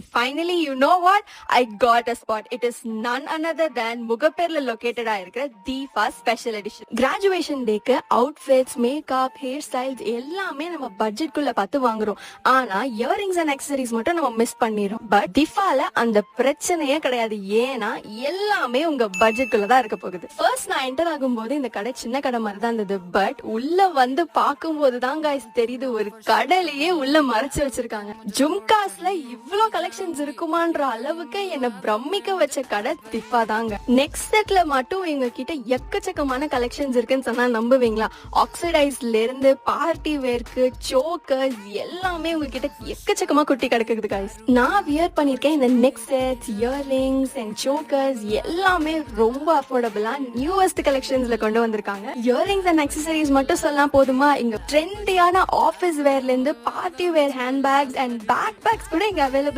Finally, you know what? I got a spot. It is none other than முகப்பேர்ல located ஆயிருக்கிற Deepa special edition. Graduation டேக்கு outfits, makeup, hair styles எல்லாமே நம்ம budget குள்ள பார்த்து வாங்குறோம். ஆனா இயரிங்ஸ் அண்ட் அக்சசரிஸ் மட்டும் நம்ம மிஸ் பண்ணிரோம். பட் திஃபால அந்த பிரச்சனையே கிடையாது. ஏன்னா எல்லாமே உங்க பட்ஜெட் குள்ள தான் இருக்க போகுது. ஃபர்ஸ்ட் நான் என்டர் ஆகும்போது இந்த கடை சின்ன கடை மாதிரி தான் இருந்தது. பட் உள்ள வந்து பார்க்கும்போது தான் guys தெரியுது ஒரு கடையிலேயே உள்ள மறைச்சு வச்சிருக்காங்க. ஜும்காஸ்ல இவ்ளோ கலெக்ஷன்ஸ் இருக்குமான்ற அளவுக்கு என்ன பிரமிக்க வச்ச கடை திஃபா தாங்க. நெக்ஸ்ட் செட்ல மட்டும் எங்க கிட்ட எக்கச்சக்கமான கலெக்ஷன்ஸ் இருக்குன்னு சொன்னா நம்புவீங்களா? ஆக்சிடைஸ்ல இருந்து பார்ட்டி வேர்க்கு, சோக்கர்ஸ் எல்லாமே உங்ககிட்ட எக்கச்சக்கமா குட்டி கிடக்குது guys. நான் வியர் பண்ணிருக்கேன் இந்த neck sets, earrings and chokers எல்லாமே ரொம்ப அஃபோர்டபுளா நியூவஸ்ட் கலெக்ஷன்ஸ்ல கொண்டு வந்திருக்காங்க. இயர்ரிங்ஸ் அண்ட் அக்சசரிஸ் மட்டும் சொல்லலாம் போதுமா? இங்க ட்ரெண்டியான ஆபீஸ் வேர்ல இருந்து party wear hand bags and back packs கூட இங்க அவைலபிள்